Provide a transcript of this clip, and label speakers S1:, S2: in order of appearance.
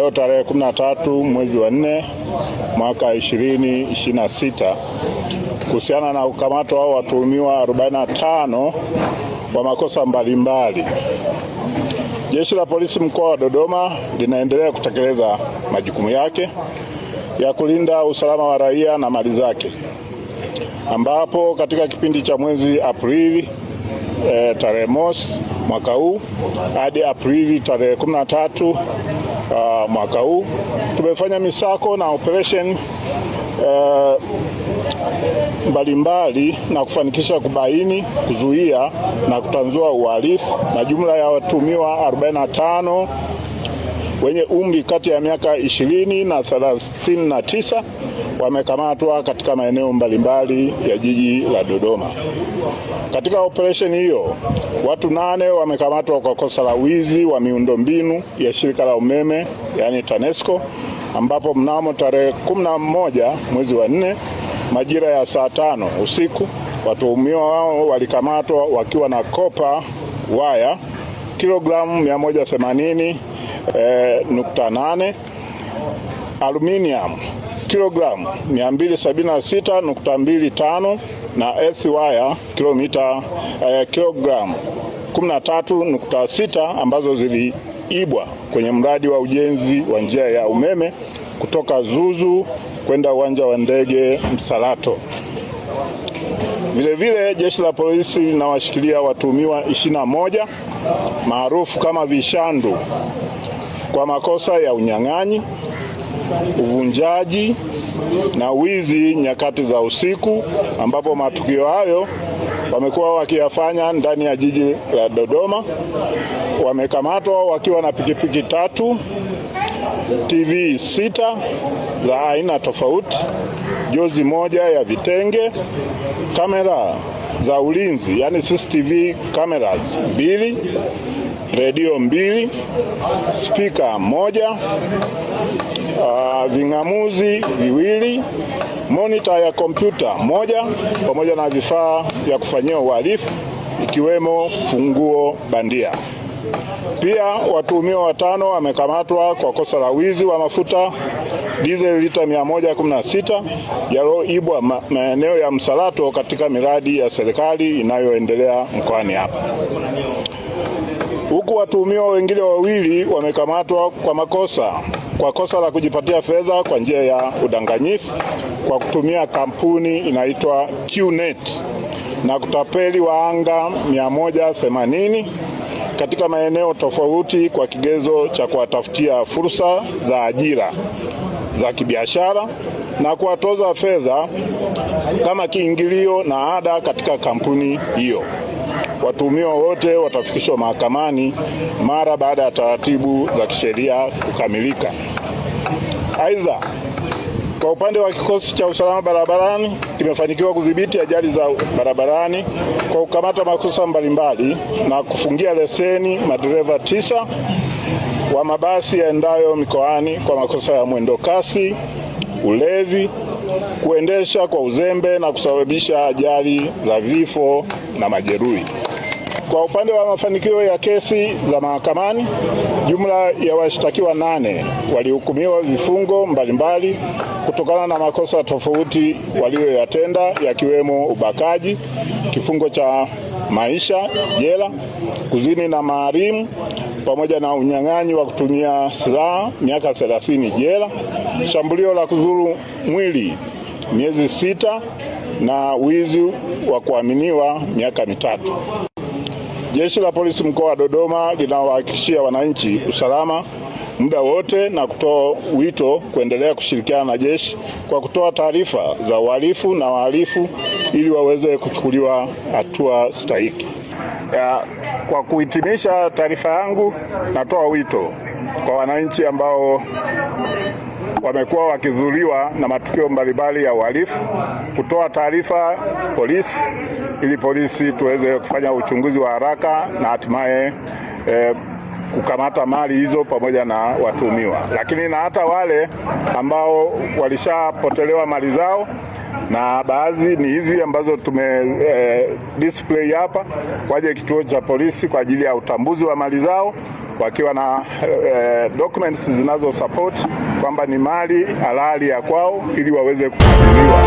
S1: leo tarehe 13 mwezi wa 4 mwaka 2026 kuhusiana na ukamata wa watuhumiwa 45 wa makosa mbalimbali. Jeshi la Polisi mkoa wa Dodoma linaendelea kutekeleza majukumu yake ya kulinda usalama wa raia na mali zake, ambapo katika kipindi cha mwezi Aprili tarehe mosi mwaka huu hadi Aprili tarehe 13 mwaka huu tumefanya misako na operation mbalimbali na kufanikisha kubaini, kuzuia na kutanzua uhalifu, na jumla ya watuhumiwa 45 wenye umri kati ya miaka 20 na 39 wamekamatwa katika maeneo mbalimbali ya jiji la Dodoma. Katika operation hiyo, watu 8 wamekamatwa kwa kosa la wizi wa miundombinu ya shirika la umeme yani TANESCO, ambapo mnamo tarehe 11 mwezi wa 4 majira ya saa 5 usiku watuhumiwa wao walikamatwa wakiwa na kopa waya kilogramu 180.8, aluminium kilogramu 276.25 na earth wire kilogramu 13.6 ambazo ziliibwa kwenye mradi wa ujenzi wa njia ya umeme kutoka Zuzu kwenda uwanja wa ndege Msalato. Vilevile jeshi la polisi linawashikilia watuhumiwa 21 maarufu kama vishandu kwa makosa ya unyang'anyi, uvunjaji na wizi nyakati za usiku, ambapo matukio hayo wamekuwa wakiyafanya ndani ya jiji la Dodoma. Wamekamatwa wakiwa na pikipiki 3, TV 6 za aina tofauti, jozi moja ya vitenge, kamera za ulinzi yani CCTV cameras 2, redio 2, speaker 1, ving'amuzi 2, monitor ya kompyuta 1 pamoja na vifaa vya kufanyia uhalifu ikiwemo funguo bandia. Pia watuhumiwa 5 wamekamatwa kwa kosa la wizi wa mafuta diesel lita 116 yaliyoibwa maeneo ya Msalato katika miradi ya serikali inayoendelea mkoani hapa. Huku watuhumiwa wengine 2 wamekamatwa kwa kosa la kujipatia fedha kwa njia ya udanganyifu kwa kutumia kampuni inaitwa QNet na kutapeli waanga 180 katika maeneo tofauti kwa kigezo cha kuwatafutia fursa za ajira za kibiashara na kuwatoza fedha kama kiingilio na ada katika kampuni hiyo. Watuhumiwa wote watafikishwa mahakamani mara baada ya taratibu za kisheria kukamilika. Aidha, kwa upande wa kikosi cha usalama barabarani kimefanikiwa kudhibiti ajali za barabarani kwa kukamata makosa mbalimbali na kufungia leseni madereva 9 wa mabasi yaendayo mikoani kwa makosa ya mwendo kasi, ulevi, kuendesha kwa uzembe na kusababisha ajali za vifo na majeruhi. Kwa upande wa mafanikio ya kesi za mahakamani, jumla ya washtakiwa 8 walihukumiwa vifungo mbalimbali kutokana na makosa tofauti walioyatenda, yakiwemo ubakaji, kifungo cha maisha jela, kuzini na maharimu, pamoja na unyang'anyi wa kutumia silaha miaka 30 jela, shambulio la kudhuru mwili miezi 6 na wizi wa kuaminiwa miaka 3. Jeshi la Polisi mkoa wa Dodoma linawahakikishia wananchi usalama muda wote na kutoa wito kuendelea kushirikiana na jeshi kwa kutoa taarifa za uhalifu na wahalifu ili waweze kuchukuliwa hatua stahiki. Kwa kuhitimisha taarifa yangu, natoa wito kwa wananchi ambao wamekuwa wakidhuriwa na matukio mbalimbali ya uhalifu kutoa taarifa polisi ili polisi tuweze kufanya uchunguzi wa haraka na hatimaye kukamata mali hizo pamoja na watuhumiwa. Lakini na hata wale ambao walishapotelewa mali zao, na baadhi ni hizi ambazo display hapa, waje kituo cha polisi kwa ajili ya utambuzi wa mali zao wakiwa na documents zinazo support kwamba ni mali halali ya kwao ili waweze kukabidhiwa.